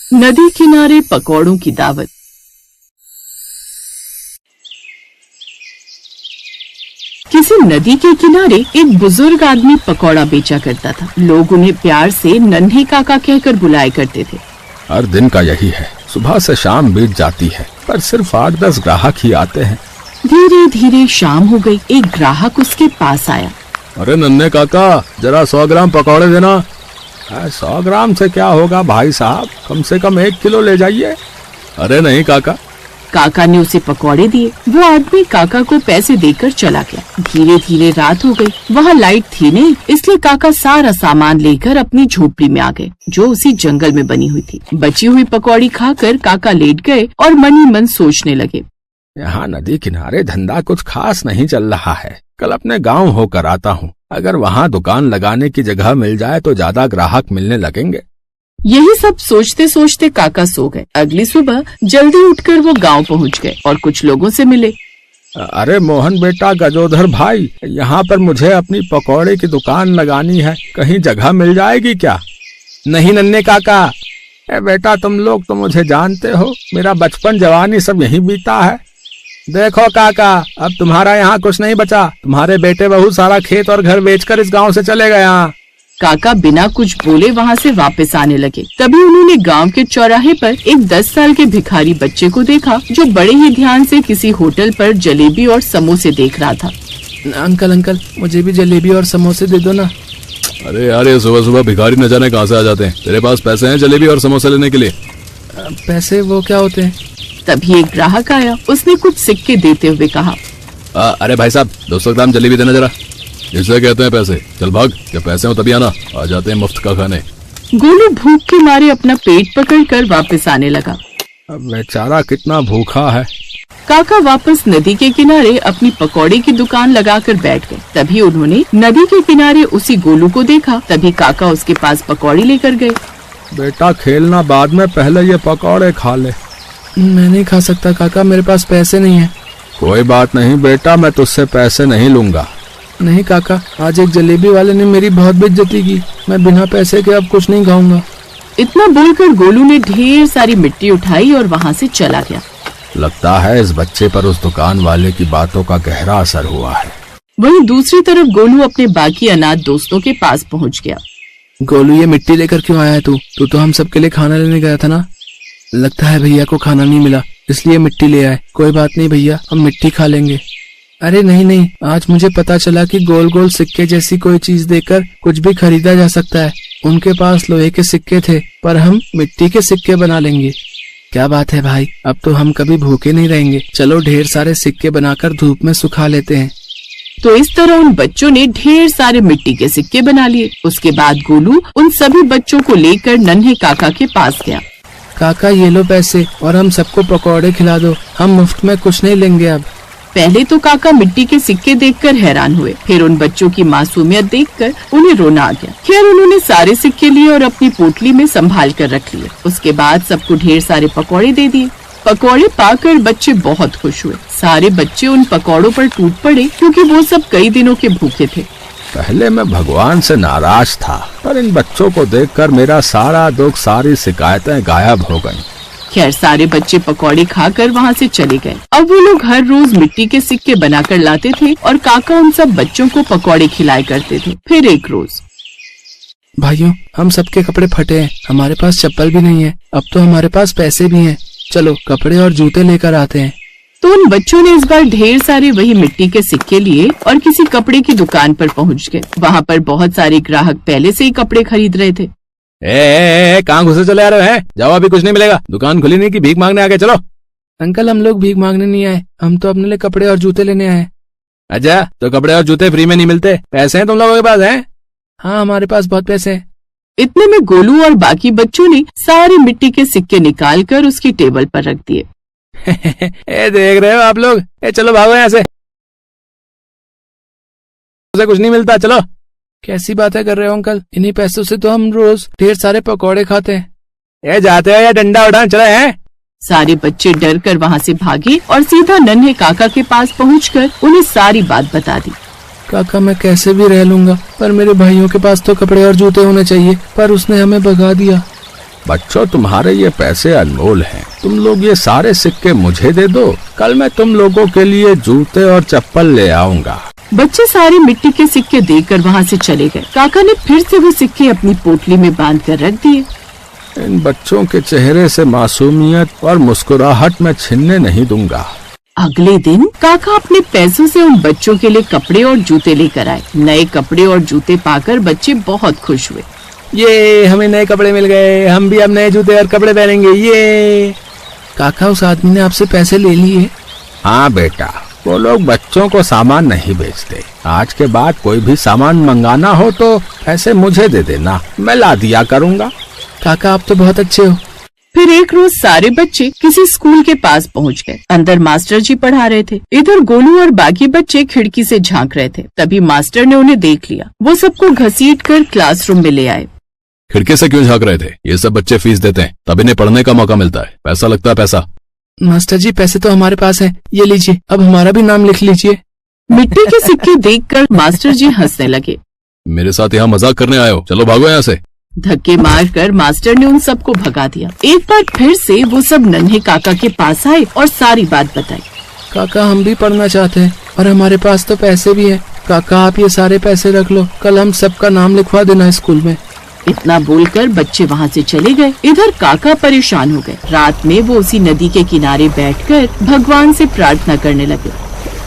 नदी किनारे पकौड़ों की दावत। किसी नदी के किनारे एक बुजुर्ग आदमी पकौड़ा बेचा करता था। लोग उन्हें प्यार से नन्हे काका कहकर बुलाया करते थे। हर दिन का यही है, सुबह से शाम बीत जाती है पर सिर्फ 8-10 ग्राहक ही आते हैं। धीरे धीरे शाम हो गई। एक ग्राहक उसके पास आया। अरे नन्हे काका, जरा 100 ग्राम पकौड़े देना। 100 ग्राम से क्या होगा भाई साहब, कम से कम 1 किलो ले जाइए। अरे नहीं काका। काका ने उसे पकौड़े दिए। वो आदमी काका को पैसे देकर चला गया। धीरे धीरे रात हो गई। वहाँ लाइट थी नहीं, इसलिए काका सारा सामान लेकर अपनी झोपड़ी में आ गए, जो उसी जंगल में बनी हुई थी। बची हुई पकौड़ी खाकर काका लेट गए और मन ही मन सोचने लगे। यहाँ नदी किनारे धंधा कुछ खास नहीं चल रहा है। कल अपने गांव होकर आता हूँ, अगर वहाँ दुकान लगाने की जगह मिल जाए तो ज्यादा ग्राहक मिलने लगेंगे। यही सब सोचते सोचते काका सो गए। अगली सुबह जल्दी उठकर वो गांव पहुंच गए और कुछ लोगों से मिले। अरे मोहन बेटा, गजोधर भाई, यहाँ पर मुझे अपनी पकौड़े की दुकान लगानी है, कहीं जगह मिल जाएगी क्या? नहीं नन्हे काका। बेटा तुम लोग तो मुझे जानते हो, मेरा बचपन जवानी सब यहीं बीता है। देखो काका, अब तुम्हारा यहाँ कुछ नहीं बचा। तुम्हारे बेटे बहू सारा खेत और घर बेचकर इस गांव से चले गए। काका बिना कुछ बोले वहाँ से वापस आने लगे। तभी उन्होंने गांव के चौराहे पर एक 10 साल के भिखारी बच्चे को देखा, जो बड़े ही ध्यान से किसी होटल पर जलेबी और समोसे देख रहा था। अंकल, मुझे भी जलेबी और समोसे दे दो ना। अरे यार, ये सुबह सुबह भिखारी न जाने कहाँ से आ जाते हैं। तेरे पास पैसे हैं जलेबी और समोसे लेने के लिए? पैसे वो क्या होते हैं? तभी एक ग्राहक आया। उसने कुछ सिक्के देते हुए कहा, अरे भाई साहब, 200 ग्राम जलेबी देना जरा। इसे कहते हैं पैसे। चल भाग, जब पैसे हो तभी आना, आ जाते हैं मुफ्त का खाने। गोलू भूख के मारे अपना पेट पकड़कर वापस आने लगा। अब बेचारा कितना भूखा है। काका वापस नदी के किनारे अपनी पकौड़े की दुकान लगाकर बैठ गए। तभी उन्होंने नदी के किनारे उसी गोलू को देखा। तभी काका उसके पास पकौड़ी लेकर गए। बेटा खेलना बाद में, पहले ये पकौड़े खा ले। मैं नहीं खा सकता काका, मेरे पास पैसे नहीं है। कोई बात नहीं बेटा, मैं तुझसे पैसे नहीं लूंगा। नहीं काका, आज एक जलेबी वाले ने मेरी बहुत बेइज्जती की। मैं बिना पैसे के अब कुछ नहीं खाऊंगा। इतना बोलकर गोलू ने ढेर सारी मिट्टी उठाई और वहाँ से चला गया। लगता है इस बच्चे पर उस दुकान वाले की बातों का गहरा असर हुआ है। वहीं दूसरी तरफ गोलू अपने बाकी अनाथ दोस्तों के पास पहुँच गया। गोलू, ये मिट्टी लेकर क्यों आया है तू? तू तो हम सबके लिए खाना लेने गया था ना। लगता है भैया को खाना नहीं मिला, इसलिए मिट्टी ले आए। कोई बात नहीं भैया, हम मिट्टी खा लेंगे। अरे नहीं, आज मुझे पता चला कि गोल गोल सिक्के जैसी कोई चीज देकर कुछ भी खरीदा जा सकता है। उनके पास लोहे के सिक्के थे, पर हम मिट्टी के सिक्के बना लेंगे। क्या बात है भाई, अब तो हम कभी भूखे नहीं रहेंगे। चलो ढेर सारे सिक्के बनाकर धूप में सुखा लेते हैं। तो इस तरह उन बच्चों ने ढेर सारे मिट्टी के सिक्के बना लिए। उसके बाद गोलू उन सभी बच्चों को लेकर नन्हे काका के पास गया। काका ये लो पैसे और हम सबको पकौड़े खिला दो, हम मुफ्त में कुछ नहीं लेंगे अब। पहले तो काका मिट्टी के सिक्के देखकर हैरान हुए, फिर उन बच्चों की मासूमियत देखकर उन्हें रोना आ गया। खैर उन्होंने सारे सिक्के लिए और अपनी पोटली में संभाल कर रख लिए। उसके बाद सबको ढेर सारे पकौड़े दे दिए। पकौड़े पाकर बच्चे बहुत खुश हुए। सारे बच्चे उन पकौड़ों पर टूट पड़े, क्योंकि वो सब कई दिनों के भूखे थे। पहले मैं भगवान से नाराज था, पर इन बच्चों को देखकर मेरा सारा दुख, सारी शिकायतें गायब हो गईं। खैर सारे बच्चे पकौड़े खाकर वहाँ से चले गए। अब वो लोग हर रोज मिट्टी के सिक्के बनाकर लाते थे और काका उन सब बच्चों को पकौड़े खिलाया करते थे। फिर एक रोज, भाइयों, हम सबके कपड़े फटे हैं, हमारे पास चप्पल भी नहीं है। अब तो हमारे पास पैसे भी हैं, चलो कपड़े और जूते लेकर आते हैं। तो उन बच्चों ने इस बार ढेर सारे वही मिट्टी के सिक्के लिए और किसी कपड़े की दुकान पर पहुँच गए। वहाँ पर बहुत सारे ग्राहक पहले से ही कपड़े खरीद रहे थे। कहाँ घुसे चले आ रहे हैं? जाओ, अभी कुछ नहीं मिलेगा। दुकान खुली नहीं कि भीख मांगने आ गए? चलो। अंकल, हम लोग भीख मांगने नहीं आए, हम तो अपने लिए कपड़े और जूते लेने आए। अच्छा, तो कपड़े और जूते फ्री में नहीं मिलते? पैसे हैं तुम लोगों के पास? हैं? हाँ, हमारे पास बहुत पैसे हैं। इतने में गोलू और बाकी बच्चों ने सारे मिट्टी के सिक्के निकाल कर उसकी टेबल पर रख दिए। देख रहे हो आप लोग? चलो भागो यहाँ से, कुछ नहीं मिलता। चलो। कैसी बातें कर रहे हो अंकल? इन्हीं पैसों से तो हम रोज ढेर सारे पकौड़े खाते हैं। जाते हो या डंडा उठाने चले हैं? सारे बच्चे डर कर वहाँ से भागे और सीधा नन्हे काका के पास पहुंचकर उन्हें सारी बात बता दी। काका, मैं कैसे भी रह लूंगा, पर मेरे भाइयों के पास तो कपड़े और जूते होने चाहिए, पर उसने हमें भगा दिया। बच्चों, तुम्हारे ये पैसे अनमोल हैं। तुम लोग ये सारे सिक्के मुझे दे दो, कल मैं तुम लोगों के लिए जूते और चप्पल ले आऊंगा। बच्चे सारे मिट्टी के सिक्के देकर वहाँ से चले गए। काका ने फिर से वो सिक्के अपनी पोटली में बांध कर रख दिए। इन बच्चों के चेहरे से मासूमियत और मुस्कुराहट मैं छीनने नहीं दूंगा। अगले दिन काका अपने पैसों से उन बच्चों के लिए कपड़े और जूते लेकर आए। नए कपड़े और जूते पाकर बच्चे बहुत खुश हुए। ये हमें नए कपड़े मिल गए, हम भी अब नए जूते और कपड़े पहनेंगे। ये काका, उस आदमी ने आपसे पैसे ले लिए? हाँ बेटा, वो लोग बच्चों को सामान नहीं बेचते। आज के बाद कोई भी सामान मंगाना हो तो पैसे मुझे दे देना, मैं ला दिया करूँगा। काका, आप तो बहुत अच्छे हो। फिर एक रोज सारे बच्चे किसी स्कूल के पास पहुंच गए। अंदर मास्टर जी पढ़ा रहे थे। इधर गोलू और बाकी बच्चे खिड़की से झांक रहे थे। तभी मास्टर ने उन्हें देख लिया। वो सबको घसीटकर क्लासरूम में ले आए। खिड़की से क्यों झांक रहे थे? ये सब बच्चे फीस देते हैं, तब इन्हें पढ़ने का मौका मिलता है। पैसा लगता है पैसा। मास्टर जी, पैसे तो हमारे पास हैं, ये लीजिए, अब हमारा भी नाम लिख लीजिए। मिट्टी के सिक्के देखकर मास्टर जी हंसने लगे। मेरे साथ यहाँ मजाक करने आए हो? चलो भागो यहाँ से। धक्के मारकर मास्टर ने उन सबको भगा दिया। एक बार फिर से वो सब नन्हे काका के पास आए और सारी बात बताई। काका, हम भी पढ़ना चाहते हैं और हमारे पास तो पैसे भी हैं। काका, आप ये सारे पैसे रख लो, कल हम सबका नाम लिखवा देना स्कूल में। इतना बोलकर बच्चे वहाँ से चले गए। इधर काका परेशान हो गए। रात में वो उसी नदी के किनारे बैठकर भगवान से प्रार्थना करने लगे।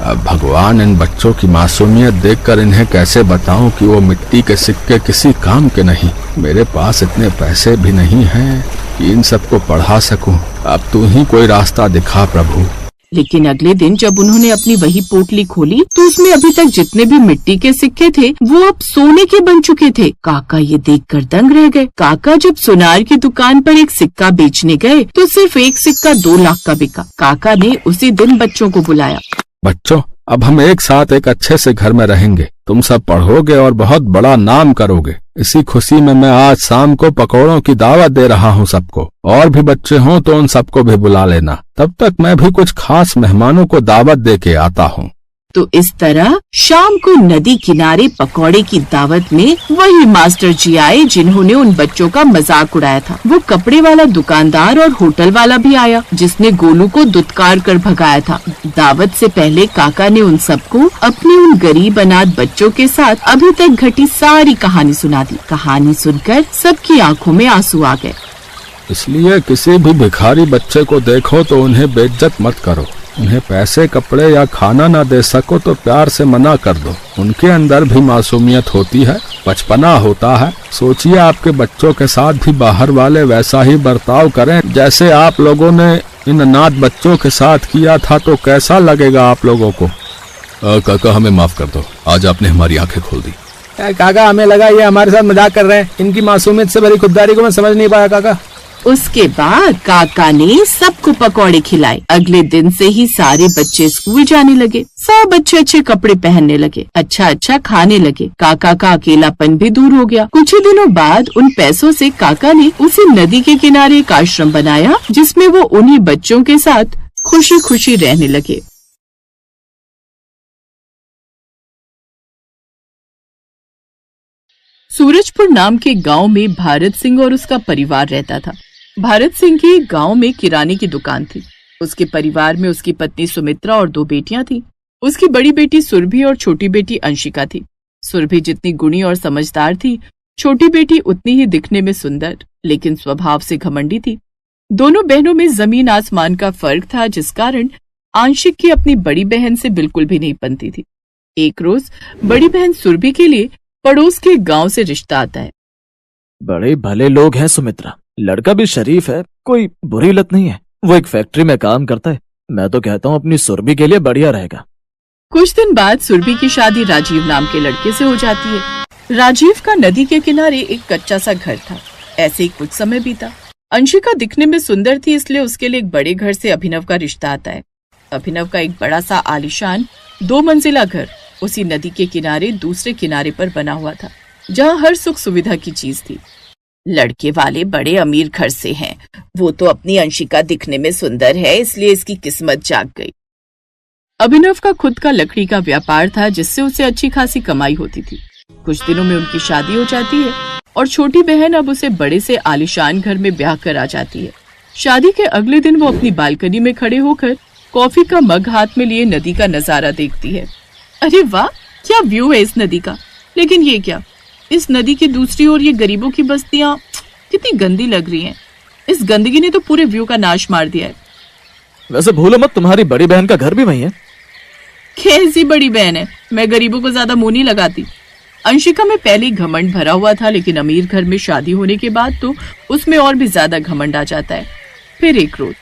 अब भगवान, इन बच्चों की मासूमियत देखकर इन्हें कैसे बताऊं कि वो मिट्टी के सिक्के किसी काम के नहीं। मेरे पास इतने पैसे भी नहीं हैं कि इन सबको पढ़ा सकूं। अब तू ही कोई रास्ता दिखा प्रभु। लेकिन अगले दिन जब उन्होंने अपनी वही पोटली खोली तो उसमें अभी तक जितने भी मिट्टी के सिक्के थे वो अब सोने के बन चुके थे। काका ये देखकर दंग रह गए। काका जब सुनार की दुकान पर एक सिक्का बेचने गए तो सिर्फ एक सिक्का 2 लाख का बिका। काका ने उसी दिन बच्चों को बुलाया। बच्चों, अब हम एक साथ एक अच्छे से घर में रहेंगे। तुम सब पढ़ोगे और बहुत बड़ा नाम करोगे। इसी खुशी में मैं आज शाम को पकौड़ों की दावत दे रहा हूँ सबको। और भी बच्चे हों तो उन सबको भी बुला लेना। तब तक मैं भी कुछ खास मेहमानों को दावत दे के आता हूँ। तो इस तरह शाम को नदी किनारे पकौड़े की दावत में वही मास्टर जी आए जिन्होंने उन बच्चों का मजाक उड़ाया था। वो कपड़े वाला दुकानदार और होटल वाला भी आया जिसने गोलू को दुत्कार कर भगाया था। दावत से पहले काका ने उन सबको अपने उन गरीब अनाथ बच्चों के साथ अभी तक घटी सारी कहानी सुना दी। कहानी सुनकर सबकी आंखों में आंसू आ गए। इसलिए किसी भी भिखारी बच्चे को देखो तो उन्हें बेइज्जत मत करो। उन्हें पैसे, कपड़े या खाना ना दे सको तो प्यार से मना कर दो। उनके अंदर भी मासूमियत होती है, बचपना होता है। सोचिए आपके बच्चों के साथ भी बाहर वाले वैसा ही बर्ताव करें जैसे आप लोगों ने इन अनाथ बच्चों के साथ किया था तो कैसा लगेगा आप लोगों को? काका, हमें माफ कर दो, आज आपने हमारी आंखें खोल दी। काका, हमें लगा ये हमारे साथ मजाक कर रहे हैं। इनकी मासूमियत से भरी खुददारी को मैं समझ नहीं पाया काका। उसके बाद काका ने सबको पकौड़े खिलाए। अगले दिन से ही सारे बच्चे स्कूल जाने लगे। सब अच्छे अच्छे कपड़े पहनने लगे, अच्छा अच्छा खाने लगे। काका का अकेलापन भी दूर हो गया। कुछ ही दिनों बाद उन पैसों से काका ने उसी नदी के किनारे एक आश्रम बनाया जिसमें वो उन्हीं बच्चों के साथ खुशी खुशी रहने लगे। सूरजपुर नाम के गांव में भारत सिंह और उसका परिवार रहता था। भारत सिंह की गांव में किराने की दुकान थी। उसके परिवार में उसकी पत्नी सुमित्रा और 2 बेटियां थी। उसकी बड़ी बेटी सुरभि और छोटी बेटी अंशिका थी। सुरभि जितनी गुणी और समझदार थी, छोटी बेटी उतनी ही दिखने में सुंदर लेकिन स्वभाव से घमंडी थी। दोनों बहनों में जमीन आसमान का फर्क था जिस कारण आंशिक की अपनी बड़ी बहन से बिल्कुल भी नहीं बनती थी। एक रोज बड़ी बहन सुरभि के लिए पड़ोस के गांव से रिश्ता आता है। बड़े भले लोग हैं सुमित्रा, लड़का भी शरीफ है, कोई बुरी लत नहीं है। वो एक फैक्ट्री में काम करता है। मैं तो कहता हूँ अपनी सुरभि के लिए बढ़िया रहेगा। कुछ दिन बाद सुरभि की शादी राजीव नाम के लड़के से हो जाती है। राजीव का नदी के किनारे एक कच्चा सा घर था। ऐसे ही कुछ समय बीता। अंशिका दिखने में सुंदर थी इसलिए उसके लिए एक बड़े घर से अभिनव का रिश्ता आता है। अभिनव का एक बड़ा सा आलीशान 2 मंजिला घर उसी नदी के किनारे दूसरे किनारे पर बना हुआ था जहाँ हर सुख सुविधा की चीज थी। लड़के वाले बड़े अमीर घर से हैं। वो तो अपनी अंशिका दिखने में सुंदर है इसलिए इसकी किस्मत जाग गई। अभिनव का खुद का लकड़ी का व्यापार था जिससे उसे अच्छी खासी कमाई होती थी। कुछ दिनों में उनकी शादी हो जाती है। और छोटी बहन अब उसे बड़े से आलीशान घर में ब्याह कर आ जाती है। शादी के अगले दिन वो अपनी बालकनी में खड़े होकर कॉफी का मग हाथ में लिए नदी का नजारा देखती है। अरे वाह, क्या व्यू है इस नदी का। लेकिन ये क्या, इस नदी की दूसरी ओर ये गरीबों की बस्तियां कितनी गंदी लग रही हैं। इस गंदगी ने तो पूरे व्यू का नाश मार दिया है। वैसे भूलो मत, तुम्हारी बड़ी बहन का घर भी वही है। कैसी बड़ी बहन है, मैं गरीबों को ज्यादा मुंह नहीं लगाती। अंशिका में पहले घमंड भरा हुआ था, लेकिन अमीर घर में शादी होने के बाद तो उसमें और भी ज्यादा घमंड आ जाता है। फिर एक रोज,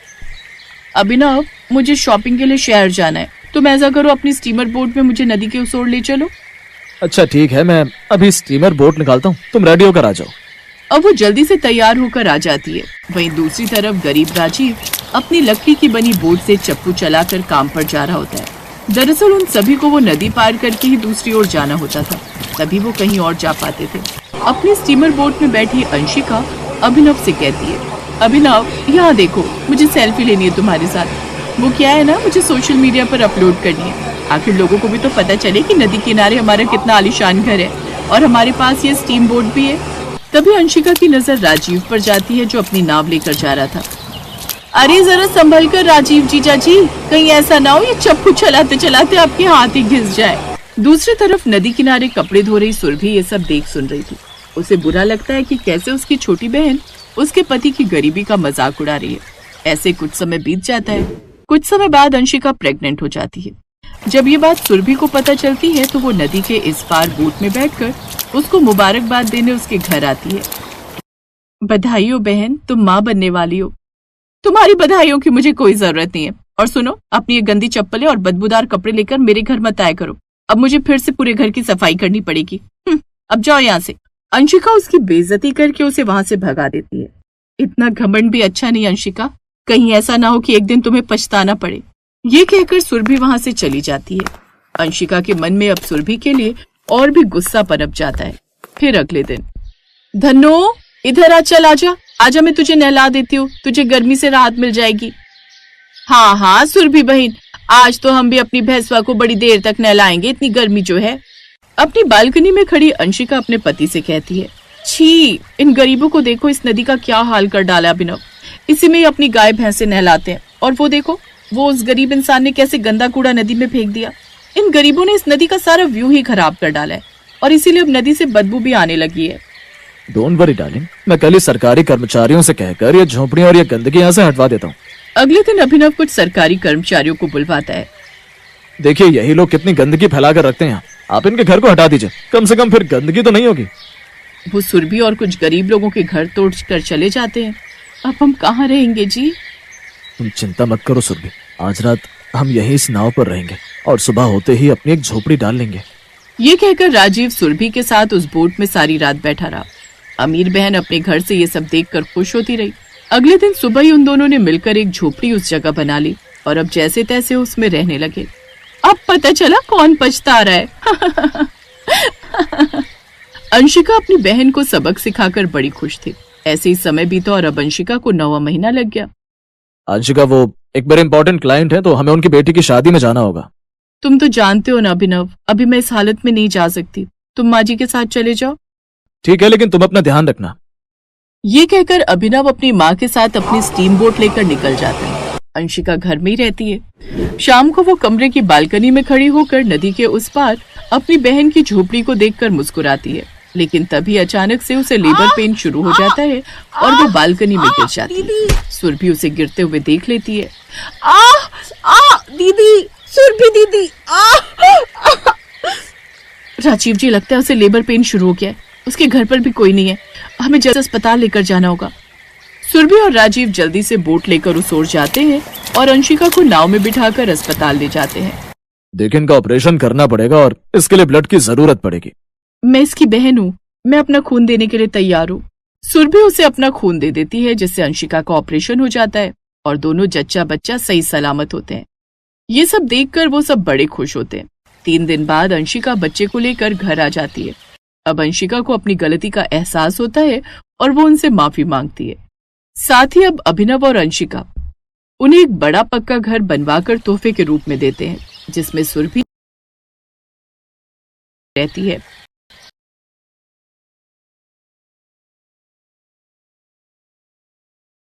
अभिनव मुझे शॉपिंग के लिए शहर जाना है, तुम ऐसा करो अपनी स्टीमर बोट में मुझे नदी के उस ओर ले चलो। अच्छा ठीक है, मैं अभी स्टीमर बोट निकालता हूँ, तुम रेडी होकर आ जाओ। अब वो जल्दी से तैयार होकर आ जाती है। वहीं दूसरी तरफ गरीब राजीव अपनी लकड़ी की बनी बोट से चप्पू चलाकर काम पर जा रहा होता है। दरअसल उन सभी को वो नदी पार करके ही दूसरी ओर जाना होता था, तभी वो कहीं और जा पाते थे। अपनी स्टीमर बोट में बैठी अंशिका अभिनव से कहती है, अभिनव यहाँ देखो, मुझे सेल्फी लेनी है तुम्हारे साथ। वो क्या है ना, मुझे सोशल मीडिया पर अपलोड करनी है। आखिर लोगों को भी तो पता चले कि नदी किनारे हमारा कितना आलीशान घर है और हमारे पास ये स्टीम बोट भी है। तभी अंशिका की नजर राजीव पर जाती है, जो अपनी नाव लेकर जा रहा था। अरे जरा संभल कर राजीव जीजा जी, कहीं ऐसा ना हो ये चप्पू चलाते चलाते आपके हाथ ही घिस जाए। दूसरी तरफ नदी किनारे कपड़े धो रही सुरभि ये सब देख सुन रही थी। उसे बुरा लगता है कि कैसे उसकी छोटी बहन उसके पति की गरीबी का मजाक उड़ा रही है। ऐसे कुछ समय बीत जाता है। कुछ समय बाद अंशिका प्रेग्नेंट हो जाती है। जब ये बात सुरभि को पता चलती है तो वो नदी के इस पार बोट में बैठकर उसको मुबारकबाद देने उसके घर आती है। बधाई हो बहन, तुम माँ बनने वाली हो। तुम्हारी बधाइयों की मुझे कोई जरूरत नहीं है। और सुनो, अपनी ये गंदी चप्पलें और बदबूदार कपड़े लेकर मेरे घर मत आया करो। अब मुझे फिर से पूरे घर की सफाई करनी पड़ेगी। अब जाओ यहाँ से। अंशिका उसकी बेइज्जती करके उसे वहां से भगा देती है। इतना घमंड भी अच्छा नहीं अंशिका, कहीं ऐसा ना हो कि एक दिन तुम्हें पछताना पड़े। ये कहकर सुरभि वहां से चली जाती है। अंशिका के मन में अब सुरभि के लिए और भी गुस्सा पनप जाता है। फिर अगले दिन, धन्नो इधर आ, चल आजा आजा, मैं तुझे नहला देती हूँ, तुझे गर्मी से राहत मिल जाएगी। हाँ हाँ सुरभि बहन, आज तो हम भी अपनी भैंसवा को बड़ी देर तक नहलाएंगे, इतनी गर्मी जो है। अपनी बालकनी में खड़ी अंशिका अपने पति से कहती है, छी, इन गरीबों को देखो, इस नदी का क्या हाल कर डाला अभिनव। इसी में ही अपनी गाय भैंसे नहलाते हैं, और वो देखो, वो उस गरीब इंसान ने कैसे गंदा कूड़ा नदी में फेंक दिया। इन गरीबों ने इस नदी का सारा व्यू ही खराब कर डाला है, और इसीलिए अब नदी से बदबू भी आने लगी है। डोंट वरी डार्लिंग, मैं कल ही सरकारी कर्मचारियों से कहकर ये झोपड़ी और ये गंदगी यहाँ से हटवा देता हूँ। अगले दिन अभिनव कुछ सरकारी कर्मचारियों को बुलवाता है। देखिए यही लोग कितनी गंदगी फैला कर रखते हैं यहाँ, आप इनके घर को हटा दीजिए, कम से कम फिर गंदगी तो नहीं होगी। वो सुरभि और कुछ गरीब लोगों के घर तोड़ कर चले जाते हैं। अब हम कहाँ रहेंगे जी? तुम चिंता मत करो सुरभि, आज रात हम यही इस नाव पर रहेंगे और सुबह होते ही अपनी एक झोपड़ी डाल लेंगे। ये कहकर राजीव सुरभि के साथ उस बोट में सारी रात बैठा रहा। अमीर बहन अपने घर से ये सब देखकर खुश होती रही। अगले दिन सुबह ही उन दोनों ने मिलकर एक झोपड़ी उस जगह बना ली और अब जैसे तैसे उसमें रहने लगे। अब पता चला कौन पछता रहा है। अंशिका अपनी बहन को सबक सिखाकर बड़ी खुश थी। ऐसे ही समय बीता और अब अंशिका को 9वां महीना लग गया। अंशिका, वो एक बड़े इंपॉर्टेंट क्लाइंट है, तो हमें उनकी बेटी की शादी में जाना होगा। तुम तो जानते हो ना अभिनव, अभी मैं इस हालत में नहीं जा सकती, तुम माँ जी के साथ चले जाओ। ठीक है, लेकिन तुम अपना ध्यान रखना। ये कहकर अभिनव अपनी माँ के साथ अपनी स्टीम बोट लेकर निकल जाता है। अंशिका घर में ही रहती है। शाम को वो कमरे की बालकनी में खड़ी होकर नदी के उस पार अपनी बहन की झोपड़ी को देखकर मुस्कुराती है, लेकिन तभी अचानक से उसे लेबर पेन शुरू हो जाता है और वो बालकनी में गिर जाती है। सुरभि उसे गिरते हुए देख लेती है। दीदी, सुरभि दीदी। राजीव जी, लगता है उसे लेबर पेन शुरू हो गया है। उसके घर पर भी कोई नहीं है, हमें जल्द अस्पताल लेकर जाना होगा। सुरभि और राजीव जल्दी से बोट लेकर उस ओर जाते हैं और अंशिका को नाव में बिठाकर अस्पताल ले जाते हैं। देखिए, इनका ऑपरेशन करना पड़ेगा और इसके लिए ब्लड की जरूरत पड़ेगी। मैं इसकी बहन हूँ, मैं अपना खून देने के लिए तैयार हूँ। सुरभि उसे अपना खून दे देती है, जिससे अंशिका का ऑपरेशन हो जाता है और दोनों जच्चा बच्चा सही सलामत होते हैं। ये सब देखकर वो सब बड़े खुश होते हैं। 3 दिन बाद अंशिका बच्चे को लेकर घर आ जाती है। अब अंशिका को अपनी गलती का एहसास होता है और वो उनसे माफी मांगती है। साथ ही अब अभिनव और अंशिका उन्हें एक बड़ा पक्का घर बनवाकर तोहफे के रूप में देते हैं, जिसमें सुरभि रहती है।